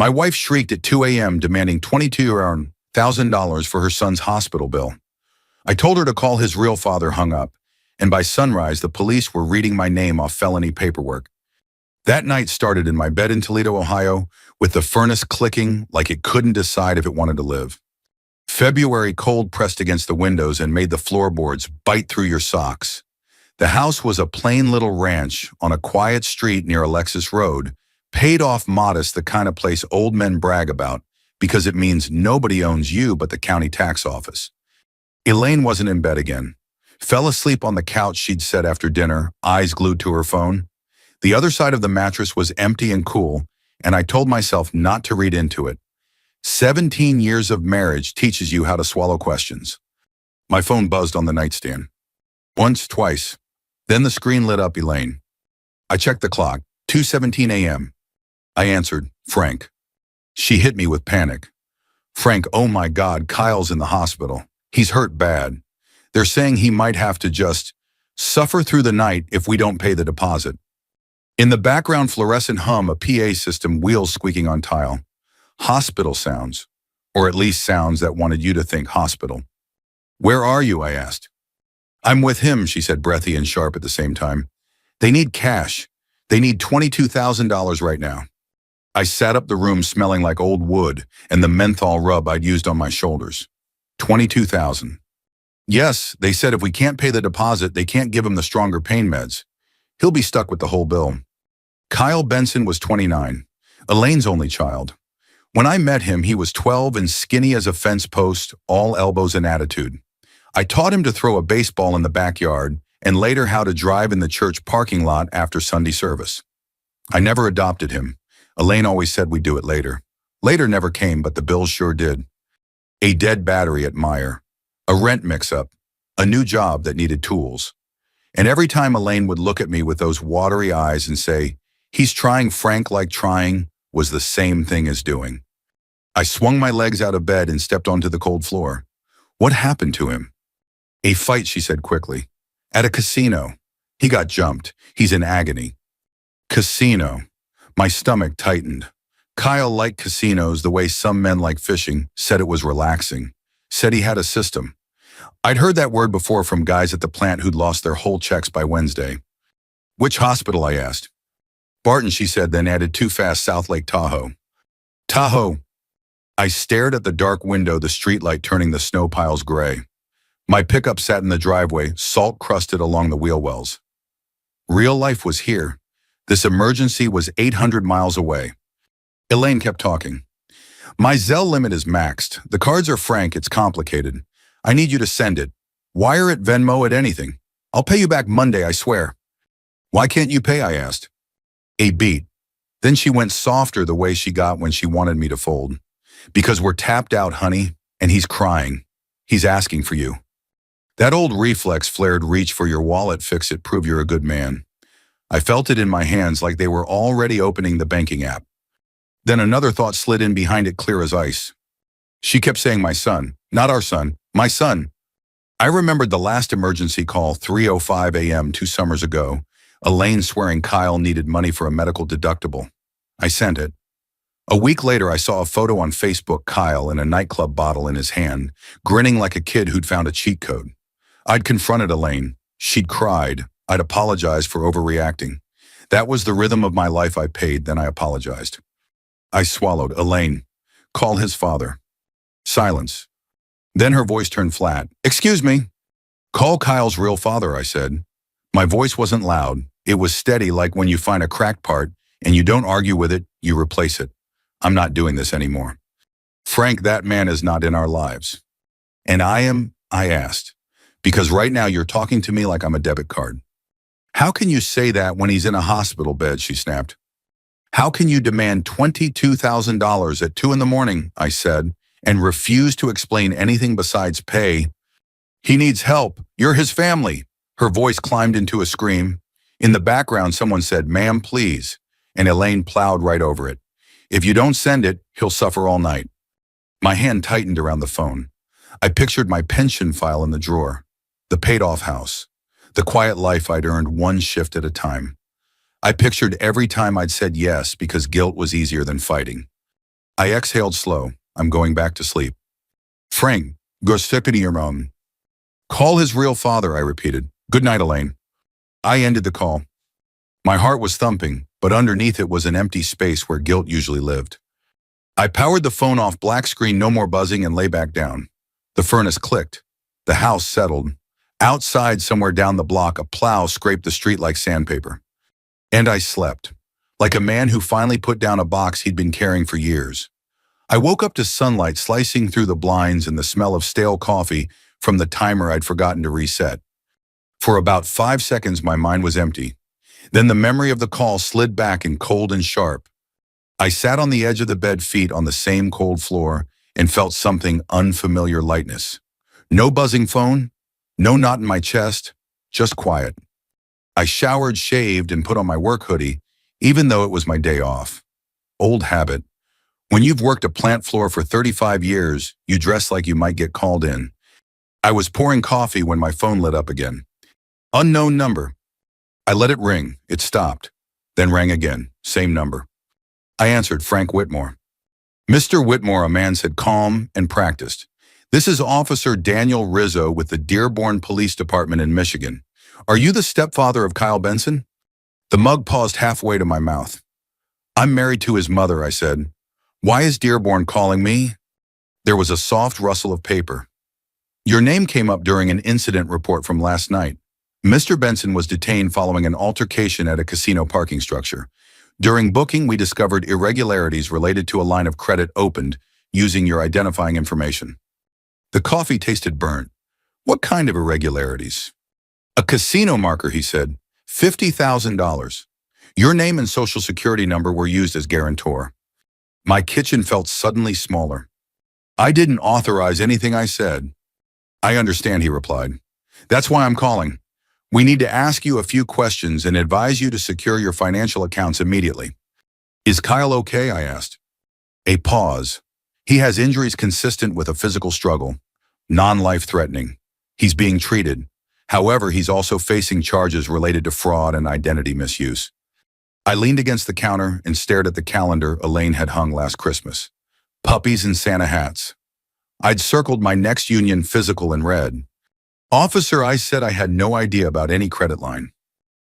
My wife shrieked at 2 a.m. demanding $22,000 for her son's hospital bill. I told her to call his real father, hung up, and by sunrise the police were reading my name off felony paperwork. That night started in my bed in Toledo, Ohio, with the furnace clicking like it couldn't decide if it wanted to live. February cold pressed against the windows and made the floorboards bite through your socks. The house was a plain little ranch on a quiet street near Alexis Road, paid off modest, the kind of place old men brag about because it means nobody owns you but the county tax office. Elaine wasn't in bed again. Fell asleep on the couch she'd set after dinner, eyes glued to her phone. The other side of the mattress was empty and cool, and I told myself not to read into it. 17 years of marriage teaches you how to swallow questions. My phone buzzed on the nightstand. Once, twice. Then the screen lit up, Elaine. I checked the clock, 2:17 a.m. I answered, Frank. She hit me with panic. Frank, oh my God, Kyle's in the hospital. He's hurt bad. They're saying he might have to just suffer through the night if we don't pay the deposit. In the background, fluorescent hum, a PA system, wheels squeaking on tile. Hospital sounds, or at least sounds that wanted you to think hospital. Where are you? I asked. I'm with him, she said, breathy and sharp at the same time. They need cash. They need $22,000 right now. I sat up the room smelling like old wood and the menthol rub I'd used on my shoulders. $22,000. Yes, they said if we can't pay the deposit, they can't give him the stronger pain meds. He'll be stuck with the whole bill. Kyle Benson was 29, Elaine's only child. When I met him, he was 12 and skinny as a fence post, all elbows and attitude. I taught him to throw a baseball in the backyard and later how to drive in the church parking lot after Sunday service. I never adopted him. Elaine always said we'd do it later. Later never came, but the bills sure did. A dead battery at Meijer, a rent mix-up, a new job that needed tools. And every time Elaine would look at me with those watery eyes and say, he's trying Frank like trying was the same thing as doing. I swung my legs out of bed and stepped onto the cold floor. What happened to him? A fight, she said quickly. At a casino. He got jumped. He's in agony. Casino. My stomach tightened. Kyle liked casinos the way some men like fishing, said it was relaxing, said he had a system. I'd heard that word before from guys at the plant who'd lost their whole checks by Wednesday. Which hospital? I asked. Barton, she said, then added too fast, South Lake Tahoe. Tahoe. I stared at the dark window, the streetlight turning the snow piles gray. My pickup sat in the driveway, salt crusted along the wheel wells. Real life was here. This emergency was 800 miles away. Elaine kept talking. My Zelle limit is maxed. The cards are Frank, it's complicated. I need you to send it. Wire it, Venmo it, anything. I'll pay you back Monday, I swear. Why can't you pay? I asked. A beat. Then she went softer, the way she got when she wanted me to fold. Because we're tapped out, honey, and he's crying. He's asking for you. That old reflex flared, reach for your wallet, fix it, prove you're a good man. I felt it in my hands like they were already opening the banking app. Then another thought slid in behind it, clear as ice. She kept saying my son, not our son, my son. I remembered the last emergency call, 3:05 a.m. 2 summers ago, Elaine swearing Kyle needed money for a medical deductible. I sent it. A week later, I saw a photo on Facebook, Kyle in a nightclub bottle in his hand, grinning like a kid who'd found a cheat code. I'd confronted Elaine. She'd cried. I'd apologized for overreacting. That was the rhythm of my life. I paid, then I apologized. I swallowed. Elaine, call his father. Silence. Then her voice turned flat. Excuse me. Call Kyle's real father, I said. My voice wasn't loud. It was steady, like when you find a cracked part and you don't argue with it, you replace it. I'm not doing this anymore. Frank, that man is not in our lives. And I am, I asked. Because right now you're talking to me like I'm a debit card. How can you say that when he's in a hospital bed, she snapped. How can you demand $22,000 at 2 a.m, I said, and refuse to explain anything besides pay? He needs help. You're his family. Her voice climbed into a scream. In the background, someone said, ma'am, please. And Elaine plowed right over it. If you don't send it, he'll suffer all night. My hand tightened around the phone. I pictured my pension file in the drawer. The paid-off house, the quiet life I'd earned one shift at a time. I pictured every time I'd said yes because guilt was easier than fighting. I exhaled slow. I'm going back to sleep. Frank, go sick to your own. Call his real father, I repeated. Good night, Elaine. I ended the call. My heart was thumping, but underneath it was an empty space where guilt usually lived. I powered the phone off black screen, no more buzzing, and lay back down. The furnace clicked. The house settled. Outside, somewhere down the block, a plow scraped the street like sandpaper. And I slept, like a man who finally put down a box he'd been carrying for years. I woke up to sunlight slicing through the blinds and the smell of stale coffee from the timer I'd forgotten to reset. For about 5 seconds, my mind was empty. Then the memory of the call slid back in cold and sharp. I sat on the edge of the bed, feet on the same cold floor, and felt something unfamiliar lightness. No buzzing phone, no knot in my chest, just quiet. I showered, shaved, and put on my work hoodie, even though it was my day off. Old habit. When you've worked a plant floor for 35 years, you dress like you might get called in. I was pouring coffee when my phone lit up again. Unknown number. I let it ring. It stopped. Then rang again. Same number. I answered, Frank Whitmore. Mr. Whitmore, a man said, calm and practiced. This is Officer Daniel Rizzo with the Dearborn Police Department in Michigan. Are you the stepfather of Kyle Benson? The mug paused halfway to my mouth. I'm married to his mother, I said. Why is Dearborn calling me? There was a soft rustle of paper. Your name came up during an incident report from last night. Mr. Benson was detained following an altercation at a casino parking structure. During booking, we discovered irregularities related to a line of credit opened using your identifying information. The coffee tasted burnt. What kind of irregularities? A casino marker, he said. $50,000. Your name and social security number were used as guarantor. My kitchen felt suddenly smaller. I didn't authorize anything I said. I understand, he replied. That's why I'm calling. We need to ask you a few questions and advise you to secure your financial accounts immediately. Is Kyle okay? I asked. A pause. He has injuries consistent with a physical struggle, non-life-threatening. He's being treated. However, he's also facing charges related to fraud and identity misuse. I leaned against the counter and stared at the calendar Elaine had hung last Christmas. Puppies and Santa hats. I'd circled my next union physical in red. Officer, I said I had no idea about any credit line.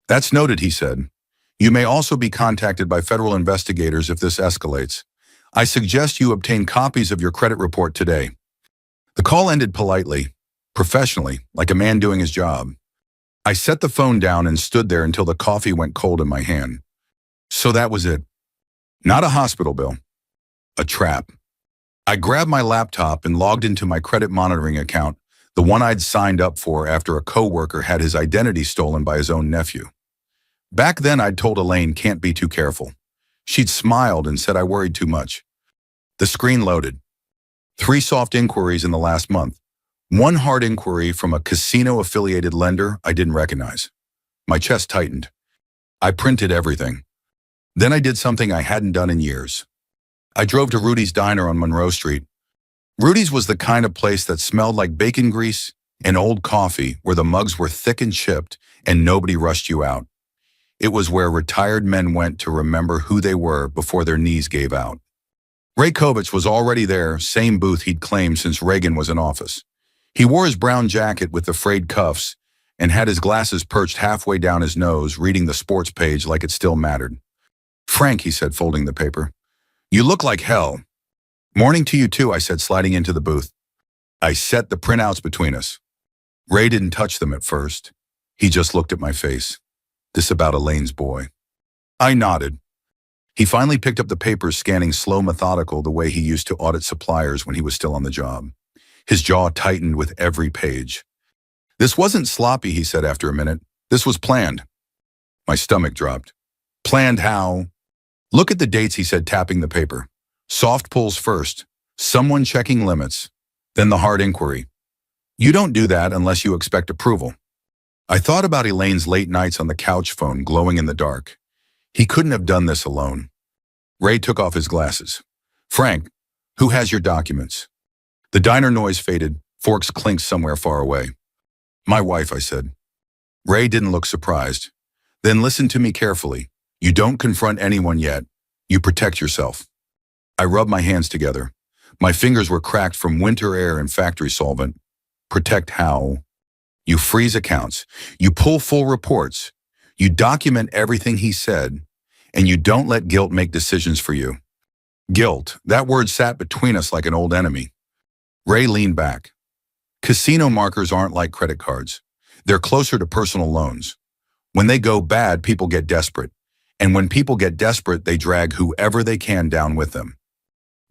That's noted, he said. You may also be contacted by federal investigators if this escalates. I suggest you obtain copies of your credit report today. The call ended politely, professionally, like a man doing his job. I set the phone down and stood there until the coffee went cold in my hand. So that was it. Not a hospital bill. A trap. I grabbed my laptop and logged into my credit monitoring account, the one I'd signed up for after a coworker had his identity stolen by his own nephew. Back then, I'd told Elaine, can't be too careful. She'd smiled and said I worried too much. The screen loaded. 3 soft inquiries in the last month. 1 hard inquiry from a casino-affiliated lender I didn't recognize. My chest tightened. I printed everything. Then I did something I hadn't done in years. I drove to Rudy's Diner on Monroe Street. Rudy's was the kind of place that smelled like bacon grease and old coffee, where the mugs were thick and chipped and nobody rushed you out. It was where retired men went to remember who they were before their knees gave out. Ray Kovich was already there, same booth he'd claimed since Reagan was in office. He wore his brown jacket with the frayed cuffs and had his glasses perched halfway down his nose, reading the sports page like it still mattered. Frank, he said, folding the paper. You look like hell. Morning to you too, I said, sliding into the booth. I set the printouts between us. Ray didn't touch them at first. He just looked at my face. This about Elaine's boy. I nodded. He finally picked up the papers, scanning slow, methodical, the way he used to audit suppliers when he was still on the job. His jaw tightened with every page. This wasn't sloppy, he said after a minute. This was planned. My stomach dropped. Planned how? Look at the dates, he said, tapping the paper. Soft pulls first, someone checking limits, then the hard inquiry. You don't do that unless you expect approval. I thought about Elaine's late nights on the couch phone, glowing in the dark. He couldn't have done this alone. Ray took off his glasses. Frank, who has your documents? The diner noise faded, forks clinked somewhere far away. My wife, I said. Ray didn't look surprised. Then listen to me carefully. You don't confront anyone yet. You protect yourself. I rubbed my hands together. My fingers were cracked from winter air and factory solvent. Protect how? You freeze accounts. You pull full reports. You document everything he said. And you don't let guilt make decisions for you. Guilt, that word sat between us like an old enemy. Ray leaned back. Casino markers aren't like credit cards. They're closer to personal loans. When they go bad, people get desperate. And when people get desperate, they drag whoever they can down with them.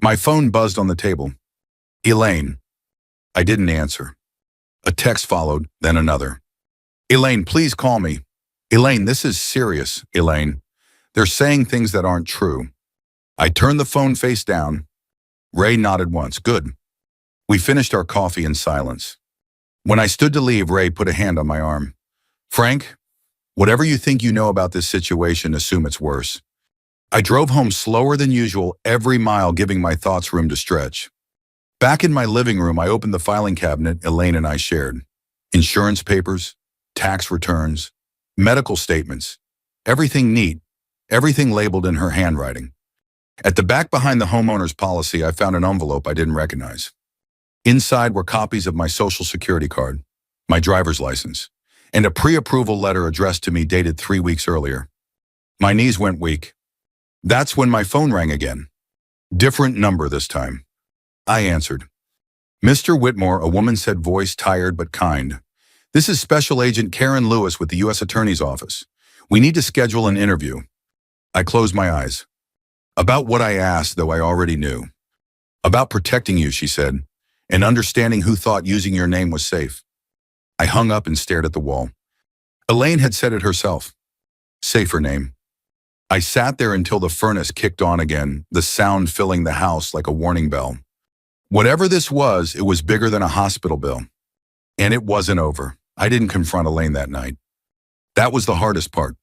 My phone buzzed on the table. Elaine. I didn't answer. A text followed, then another. Elaine, please call me. Elaine, this is serious, Elaine. They're saying things that aren't true. I turned the phone face down. Ray nodded once. Good. We finished our coffee in silence. When I stood to leave, Ray put a hand on my arm. Frank, whatever you think you know about this situation, assume it's worse. I drove home slower than usual every mile, giving my thoughts room to stretch. Back in my living room, I opened the filing cabinet Elaine and I shared. Insurance papers, tax returns, medical statements, everything neat, everything labeled in her handwriting. At the back behind the homeowner's policy, I found an envelope I didn't recognize. Inside were copies of my social security card, my driver's license, and a pre-approval letter addressed to me dated 3 weeks earlier. My knees went weak. That's when my phone rang again. Different number this time. I answered. Mr. Whitmore, a woman said, voice tired but kind. This is Special Agent Karen Lewis with the U.S. Attorney's Office. We need to schedule an interview. I closed my eyes. About what I asked, though I already knew. About protecting you, she said, and understanding who thought using your name was safe. I hung up and stared at the wall. Elaine had said it herself. Safer name. I sat there until the furnace kicked on again, the sound filling the house like a warning bell. Whatever this was, it was bigger than a hospital bill. And it wasn't over. I didn't confront Elaine that night. That was the hardest part.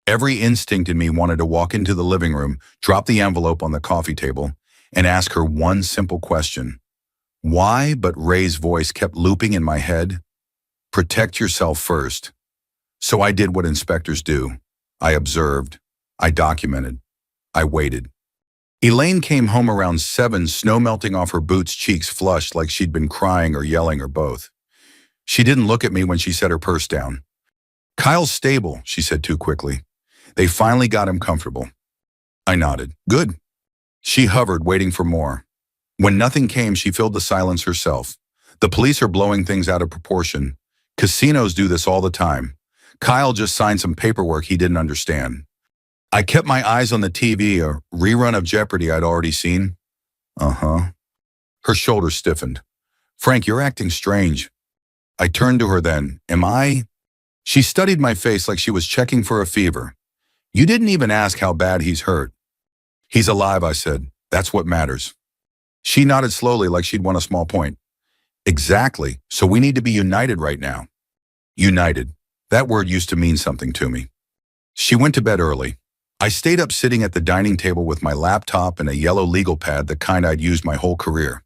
Every instinct in me wanted to walk into the living room, drop the envelope on the coffee table, and ask her one simple question. Why? But Ray's voice kept looping in my head. Protect yourself first. So I did what inspectors do. I observed. I documented. I waited. Elaine came home around 7, snow melting off her boots, cheeks flushed like she'd been crying or yelling or both. She didn't look at me when she set her purse down. Kyle's stable, she said too quickly. They finally got him comfortable. I nodded. Good. She hovered, waiting for more. When nothing came, she filled the silence herself. The police are blowing things out of proportion. Casinos do this all the time. Kyle just signed some paperwork he didn't understand. I kept my eyes on the TV, a rerun of Jeopardy I'd already seen. Uh-huh. Her shoulders stiffened. Frank, you're acting strange. I turned to her then. Am I? She studied my face like she was checking for a fever. You didn't even ask how bad he's hurt. He's alive, I said. That's what matters. She nodded slowly like she'd won a small point. Exactly. So we need to be united right now. United. That word used to mean something to me. She went to bed early. I stayed up sitting at the dining table with my laptop and a yellow legal pad, the kind I'd used my whole career.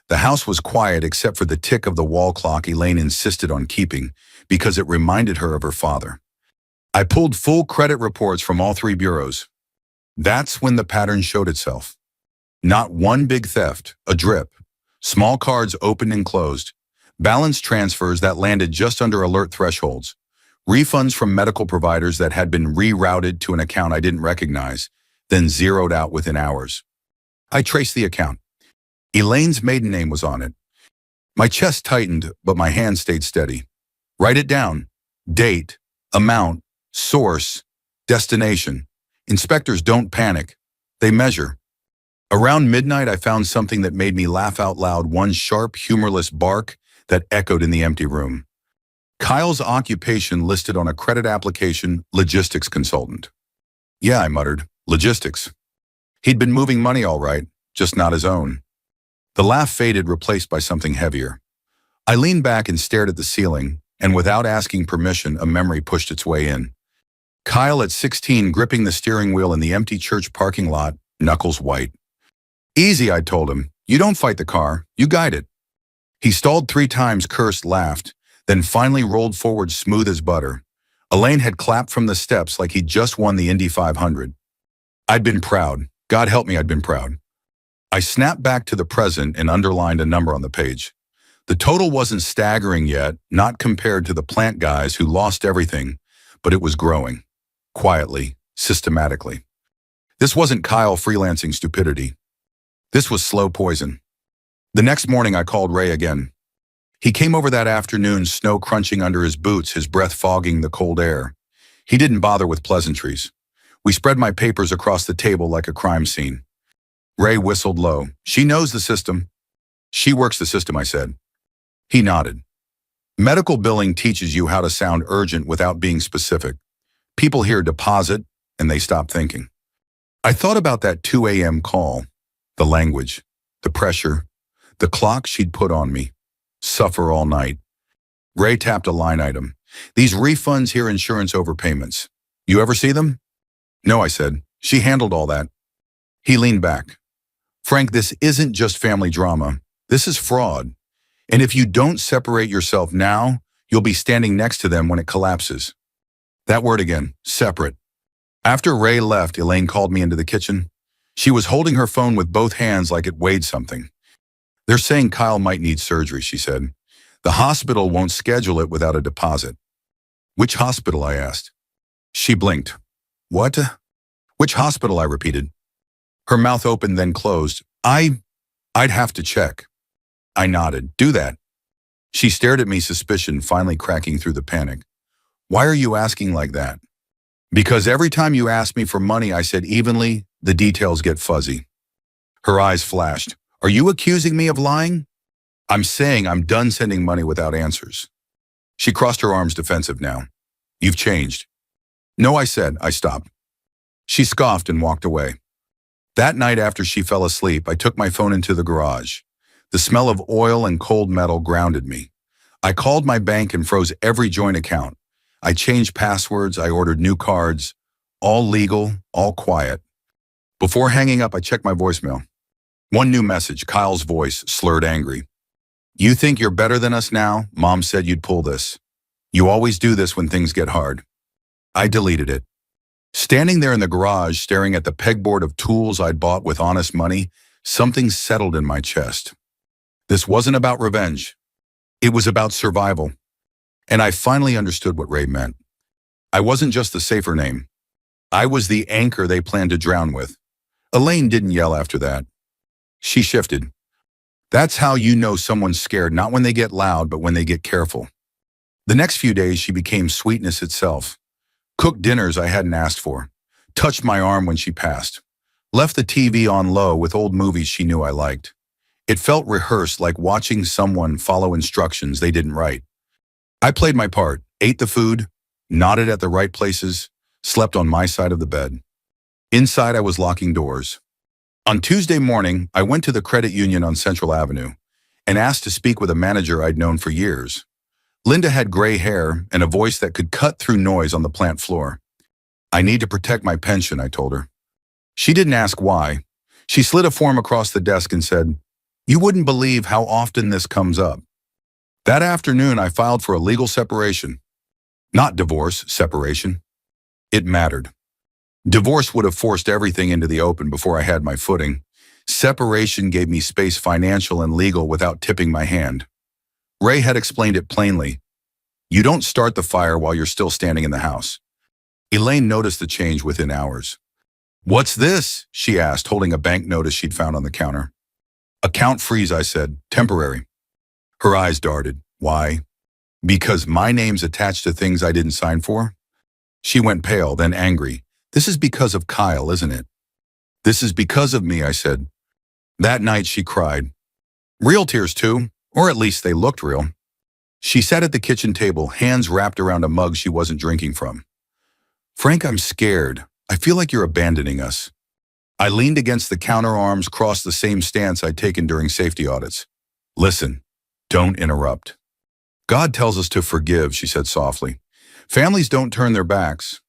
The house was quiet except for the tick of the wall clock Elaine insisted on keeping because it reminded her of her father. I pulled full credit reports from all 3 bureaus. That's when the pattern showed itself. Not one big theft, a drip. Small cards opened and closed. Balance transfers that landed just under alert thresholds. Refunds from medical providers that had been rerouted to an account I didn't recognize, then zeroed out within hours. I traced the account. Elaine's maiden name was on it. My chest tightened, but my hand stayed steady. Write it down. Date, amount, source, destination. Inspectors don't panic. They measure. Around midnight, I found something that made me laugh out loud, one sharp, humorless bark that echoed in the empty room. Kyle's occupation listed on a credit application, logistics consultant. Yeah, I muttered, logistics. He'd been moving money all right, just not his own. The laugh faded, replaced by something heavier. I leaned back and stared at the ceiling, and without asking permission, a memory pushed its way in. Kyle at 16 gripping the steering wheel in the empty church parking lot, knuckles white. Easy, I told him. You don't fight the car, you guide it. He stalled 3 times, cursed, laughed, then finally rolled forward smooth as butter. Elaine had clapped from the steps like he'd just won the Indy 500. I'd been proud. God help me, I'd been proud. I snapped back to the present and underlined a number on the page. The total wasn't staggering yet, not compared to the plant guys who lost everything, but it was growing. Quietly, systematically. This wasn't Kyle freelancing stupidity. This was slow poison. The next morning I called Ray again. He came over that afternoon, snow crunching under his boots, his breath fogging the cold air. He didn't bother with pleasantries. We spread my papers across the table like a crime scene. Ray whistled low. She knows the system. She works the system, I said. He nodded. Medical billing teaches you how to sound urgent without being specific. People hear deposit and they stop thinking. I thought about that 2 a.m. call, the language, the pressure, the clock she'd put on me. Suffer all night. Ray tapped a line item. These refunds hear insurance overpayments. You ever see them? No, I said. She handled all that. He leaned back. Frank, this isn't just family drama. This is fraud. And if you don't separate yourself now, you'll be standing next to them when it collapses. That word again, separate. After Ray left, Elaine called me into the kitchen. She was holding her phone with both hands like it weighed something. They're saying Kyle might need surgery, she said. The hospital won't schedule it without a deposit. Which hospital, I asked. She blinked. What? Which hospital, I repeated. Her mouth opened, then closed. I'd have to check. I nodded. Do that. She stared at me, suspicion finally cracking through the panic. Why are you asking like that? Because every time you ask me for money, I said evenly, the details get fuzzy. Her eyes flashed. Are you accusing me of lying? I'm saying I'm done sending money without answers. She crossed her arms, defensive now. You've changed. No, I said. I stopped. She scoffed and walked away. That night after she fell asleep, I took my phone into the garage. The smell of oil and cold metal grounded me. I called my bank and froze every joint account. I changed passwords, I ordered new cards, all legal, all quiet. Before hanging up, I checked my voicemail. One new message, Kyle's voice, slurred angry. You think you're better than us now? Mom said you'd pull this. You always do this when things get hard. I deleted it. Standing there in the garage, staring at the pegboard of tools I'd bought with honest money, something settled in my chest. This wasn't about revenge. It was about survival. And I finally understood what Ray meant. I wasn't just the safer name. I was the anchor they planned to drown with. Elaine didn't yell after that. She shifted. That's how you know someone's scared, not when they get loud, but when they get careful. The next few days, she became sweetness itself. Cooked dinners I hadn't asked for. Touched my arm when she passed. Left the TV on low with old movies she knew I liked. It felt rehearsed, like watching someone follow instructions they didn't write. I played my part, ate the food, nodded at the right places, slept on my side of the bed. Inside, I was locking doors. On Tuesday morning, I went to the credit union on Central Avenue and asked to speak with a manager I'd known for years. Linda had gray hair and a voice that could cut through noise on the plant floor. I need to protect my pension, I told her. She didn't ask why. She slid a form across the desk and said, You wouldn't believe how often this comes up. That afternoon, I filed for a legal separation. Not divorce, separation. It mattered. Divorce would have forced everything into the open before I had my footing. Separation gave me space, financial and legal, without tipping my hand. Ray had explained it plainly. You don't start the fire while you're still standing in the house. Elaine noticed the change within hours. What's this? She asked, holding a bank notice she'd found on the counter. Account freeze, I said. Temporary. Her eyes darted. Why? Because my name's attached to things I didn't sign for? She went pale, then angry. This is because of Kyle, isn't it? This is because of me, I said. That night she cried. Real tears too, or at least they looked real. She sat at the kitchen table, hands wrapped around a mug she wasn't drinking from. Frank, I'm scared. I feel like you're abandoning us. I leaned against the counter, arms crossed, the same stance I'd taken during safety audits. Listen, don't interrupt. God tells us to forgive, she said softly. Families don't turn their backs.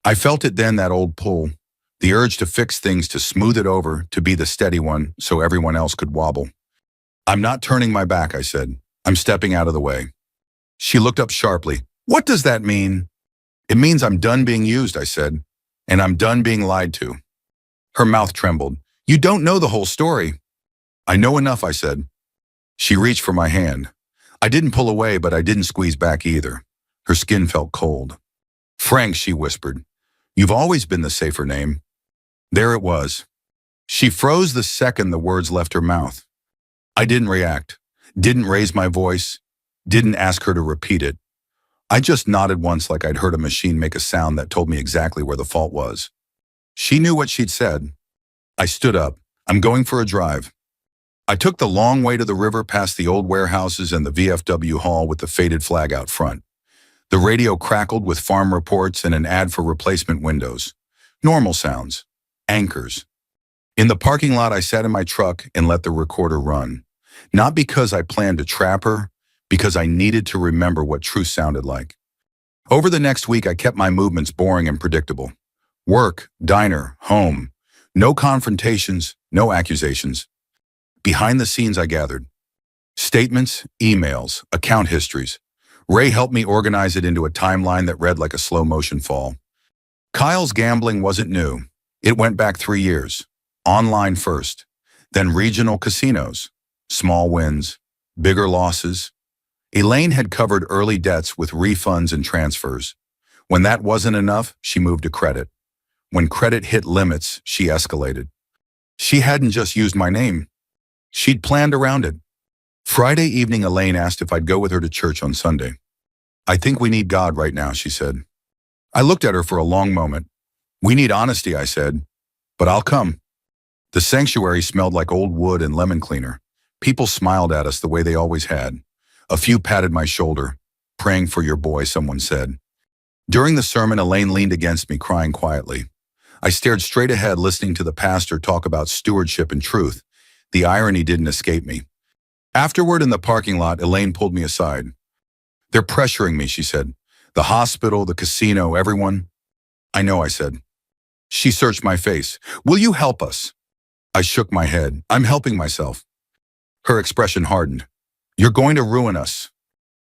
I felt it then, that old pull, the urge to fix things, to smooth it over, to be the steady one so everyone else could wobble. I'm not turning my back, I said. I'm stepping out of the way. She looked up sharply. What does that mean? It means I'm done being used, I said, and I'm done being lied to. Her mouth trembled. You don't know the whole story. I know enough, I said. She reached for my hand. I didn't pull away, but I didn't squeeze back either. Her skin felt cold. Frank, she whispered. You've always been the safer name. There it was. She froze the second the words left her mouth. I didn't react, didn't raise my voice, didn't ask her to repeat it. I just nodded once like I'd heard a machine make a sound that told me exactly where the fault was. She knew what she'd said. I stood up. I'm going for a drive. I took the long way to the river past the old warehouses and the VFW hall with the faded flag out front. The radio crackled with farm reports and an ad for replacement windows. Normal sounds. Anchors. In the parking lot, I sat in my truck and let the recorder run. Not because I planned to trap her, because I needed to remember what truth sounded like. Over the next week, I kept my movements boring and predictable. Work, diner, home. No confrontations, no accusations. Behind the scenes, I gathered statements, emails, account histories. Ray helped me organize it into a timeline that read like a slow-motion fall. Kyle's gambling wasn't new. It went back 3 years. Online first, then regional casinos. Small wins, bigger losses. Elaine had covered early debts with refunds and transfers. When that wasn't enough, she moved to credit. When credit hit limits, she escalated. She hadn't just used my name. She'd planned around it. Friday evening, Elaine asked if I'd go with her to church on Sunday. I think we need God right now, she said. I looked at her for a long moment. We need honesty, I said, but I'll come. The sanctuary smelled like old wood and lemon cleaner. People smiled at us the way they always had. A few patted my shoulder. Praying for your boy, someone said. During the sermon, Elaine leaned against me, crying quietly. I stared straight ahead, listening to the pastor talk about stewardship and truth. The irony didn't escape me. Afterward, in the parking lot, Elaine pulled me aside. They're pressuring me, she said. The hospital, the casino, everyone. I know, I said. She searched my face. Will you help us? I shook my head. I'm helping myself. Her expression hardened. You're going to ruin us.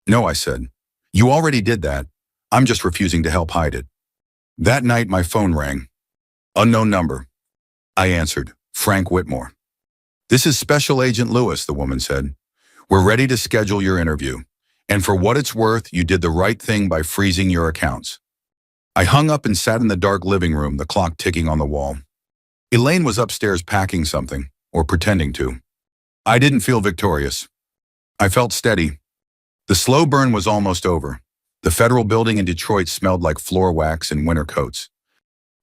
No, I said. You already did that. I'm just refusing to help hide it. That night, my phone rang. Unknown number. I answered. Frank Whitmore. This is Special Agent Lewis, the woman said. We're ready to schedule your interview. And for what it's worth, you did the right thing by freezing your accounts. I hung up and sat in the dark living room, the clock ticking on the wall. Elaine was upstairs packing something, or pretending to. I didn't feel victorious. I felt steady. The slow burn was almost over. The federal building in Detroit smelled like floor wax and winter coats.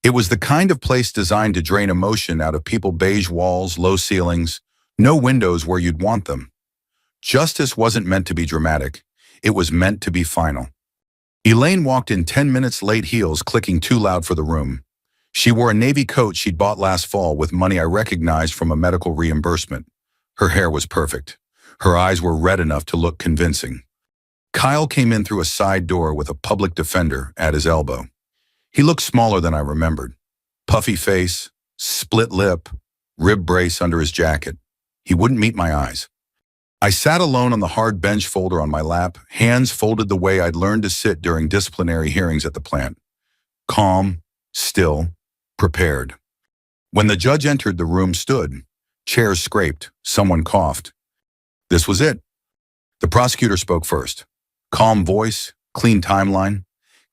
It was the kind of place designed to drain emotion out of people. Beige walls, low ceilings, no windows where you'd want them. Justice wasn't meant to be dramatic. It was meant to be final. Elaine walked in 10 minutes late, heels clicking too loud for the room. She wore a navy coat she'd bought last fall with money I recognized from a medical reimbursement. Her hair was perfect. Her eyes were red enough to look convincing. Kyle came in through a side door with a public defender at his elbow. He looked smaller than I remembered. Puffy face, split lip, rib brace under his jacket. He wouldn't meet my eyes. I sat alone on the hard bench, folder on my lap, hands folded the way I'd learned to sit during disciplinary hearings at the plant. Calm, still, prepared. When the judge entered, the room stood. Chairs scraped. Someone coughed. This was it. The prosecutor spoke first. Calm voice, clean timeline.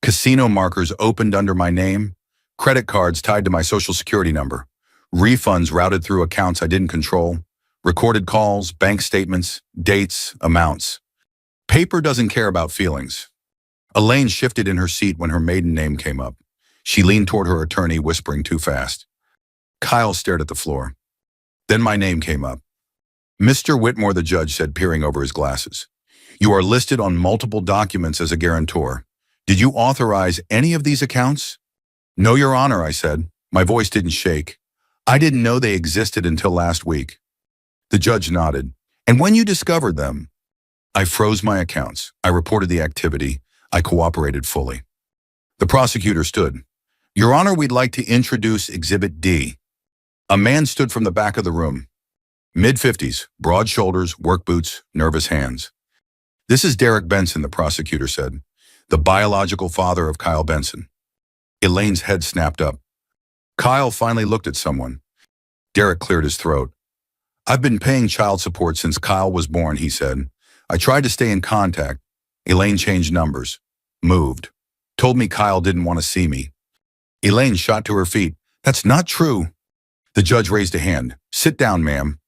Casino markers opened under my name. Credit cards tied to my social security number. Refunds routed through accounts I didn't control. Recorded calls, bank statements, dates, amounts. Paper doesn't care about feelings. Elaine shifted in her seat when her maiden name came up. She leaned toward her attorney, whispering too fast. Kyle stared at the floor. Then my name came up. Mr. Whitmore, the judge said, peering over his glasses. You are listed on multiple documents as a guarantor. Did you authorize any of these accounts? No, Your Honor, I said. My voice didn't shake. I didn't know they existed until last week. The judge nodded. And when you discovered them? I froze my accounts. I reported the activity. I cooperated fully. The prosecutor stood. Your Honor, we'd like to introduce Exhibit D. A man stood from the back of the room. Mid-50s, broad shoulders, work boots, nervous hands. This is Derek Benson, the prosecutor said. The biological father of Kyle Benson. Elaine's head snapped up. Kyle finally looked at someone. Derek cleared his throat. I've been paying child support since Kyle was born, he said. I tried to stay in contact. Elaine changed numbers. Moved. Told me Kyle didn't want to see me. Elaine shot to her feet. That's not true. The judge raised a hand. Sit down, ma'am.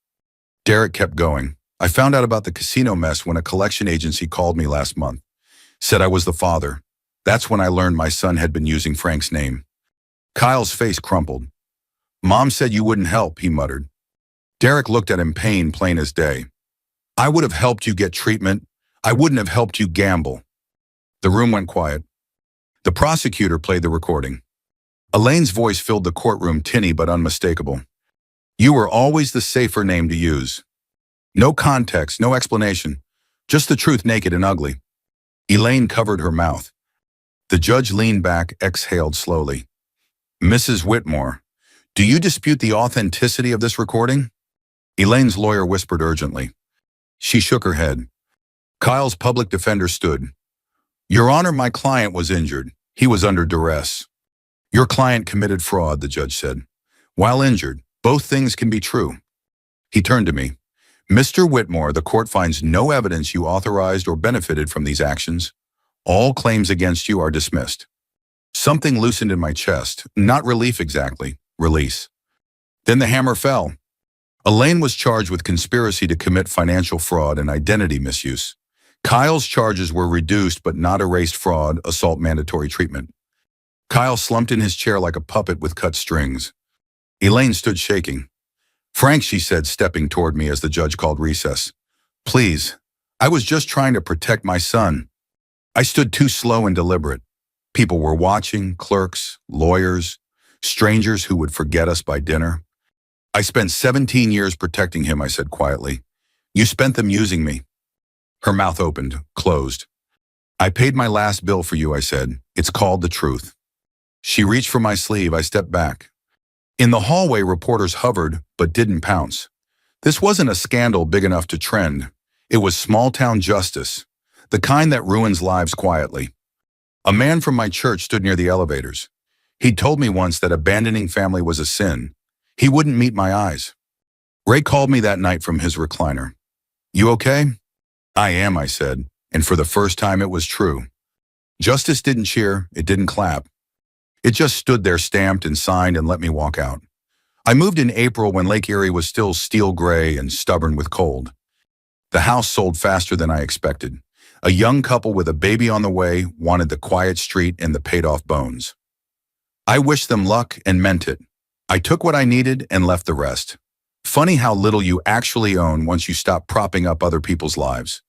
Derek kept going. I found out about the casino mess when a collection agency called me last month. Said I was the father. That's when I learned my son had been using Frank's name. Kyle's face crumpled. Mom said you wouldn't help, he muttered. Derek looked at him, pain plain as day. I would have helped you get treatment. I wouldn't have helped you gamble. The room went quiet. The prosecutor played the recording. Elaine's voice filled the courtroom, tinny but unmistakable. You were always the safer name to use. No context, no explanation. Just the truth, naked and ugly. Elaine covered her mouth. The judge leaned back, exhaled slowly. Mrs. Whitmore, do you dispute the authenticity of this recording? Elaine's lawyer whispered urgently. She shook her head. Kyle's public defender stood. Your Honor, my client was injured. He was under duress. Your client committed fraud, the judge said. While injured, both things can be true. He turned to me. Mr. Whitmore, the court finds no evidence you authorized or benefited from these actions. All claims against you are dismissed. Something loosened in my chest. Not relief exactly. Release. Then the hammer fell. Elaine was charged with conspiracy to commit financial fraud and identity misuse. Kyle's charges were reduced but not erased: fraud, assault, mandatory treatment. Kyle slumped in his chair like a puppet with cut strings. Elaine stood shaking. Frank, she said, stepping toward me as the judge called recess. Please, I was just trying to protect my son. I stood too slow and deliberate. People were watching, clerks, lawyers, strangers who would forget us by dinner. I spent 17 years protecting him, I said quietly. You spent them using me. Her mouth opened, closed. I paid my last bill for you, I said. It's called the truth. She reached for my sleeve. I stepped back. In the hallway, reporters hovered, but didn't pounce. This wasn't a scandal big enough to trend. It was small-town justice, the kind that ruins lives quietly. A man from my church stood near the elevators. He'd told me once that abandoning family was a sin. He wouldn't meet my eyes. Ray called me that night from his recliner. You okay? I am, I said, and for the first time it was true. Justice didn't cheer, it didn't clap. It just stood there, stamped and signed, and let me walk out. I moved in April when Lake Erie was still steel gray and stubborn with cold. The house sold faster than I expected. A young couple with a baby on the way wanted the quiet street and the paid-off bones. I wished them luck and meant it. I took what I needed and left the rest. Funny how little you actually own once you stop propping up other people's lives.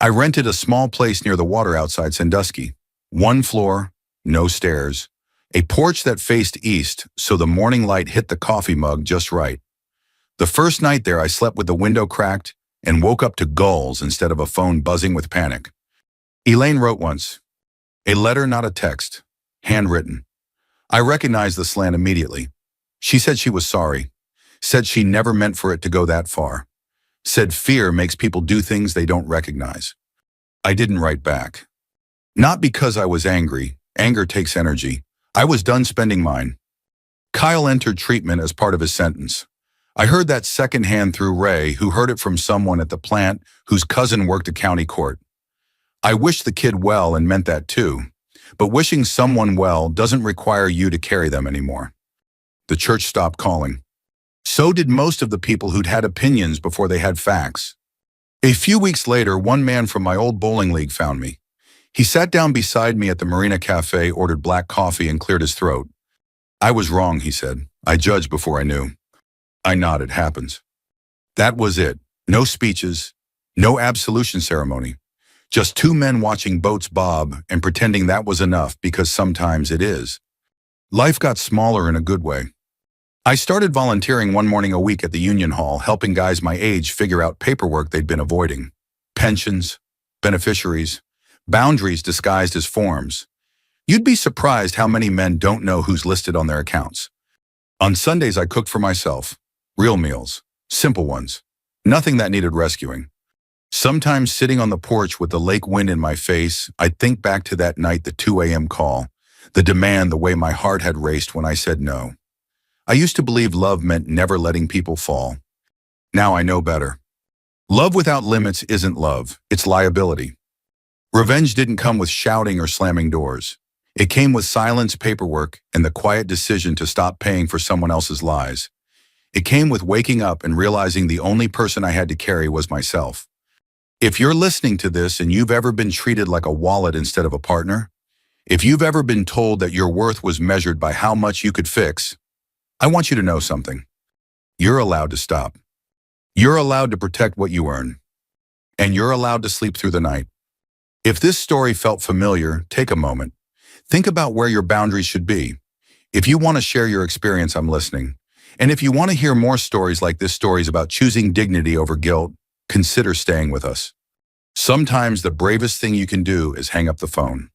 I rented a small place near the water outside Sandusky. 1 floor, no stairs. A porch that faced east, so the morning light hit the coffee mug just right. The first night there, I slept with the window cracked and woke up to gulls instead of a phone buzzing with panic. Elaine wrote once, a letter, not a text, handwritten. I recognized the slant immediately. She said she was sorry, said she never meant for it to go that far, said fear makes people do things they don't recognize. I didn't write back. Not because I was angry. Anger takes energy. I was done spending mine. Kyle entered treatment as part of his sentence. I heard that secondhand through Ray, who heard it from someone at the plant whose cousin worked at county court. I wished the kid well and meant that too, but wishing someone well doesn't require you to carry them anymore. The church stopped calling. So did most of the people who'd had opinions before they had facts. A few weeks later, one man from my old bowling league found me. He sat down beside me at the Marina Cafe, ordered black coffee, and cleared his throat. I was wrong, he said. I judged before I knew. I nodded. Happens. That was it. No speeches, no absolution ceremony. Just 2 men watching boats bob and pretending that was enough, because sometimes it is. Life got smaller in a good way. I started volunteering 1 morning a week at the Union Hall, helping guys my age figure out paperwork they'd been avoiding. Pensions, beneficiaries, boundaries disguised as forms. You'd be surprised how many men don't know who's listed on their accounts. On Sundays, I cooked for myself. Real meals. Simple ones. Nothing that needed rescuing. Sometimes sitting on the porch with the lake wind in my face, I'd think back to that night, the 2 a.m. call, the demand, the way my heart had raced when I said no. I used to believe love meant never letting people fall. Now I know better. Love without limits isn't love, it's liability. Revenge didn't come with shouting or slamming doors. It came with silence, paperwork, and the quiet decision to stop paying for someone else's lies. It came with waking up and realizing the only person I had to carry was myself. If you're listening to this and you've ever been treated like a wallet instead of a partner, if you've ever been told that your worth was measured by how much you could fix, I want you to know something. You're allowed to stop. You're allowed to protect what you earn. And you're allowed to sleep through the night. If this story felt familiar, take a moment. Think about where your boundaries should be. If you want to share your experience, I'm listening. And if you want to hear more stories like this, stories about choosing dignity over guilt, consider staying with us. Sometimes the bravest thing you can do is hang up the phone.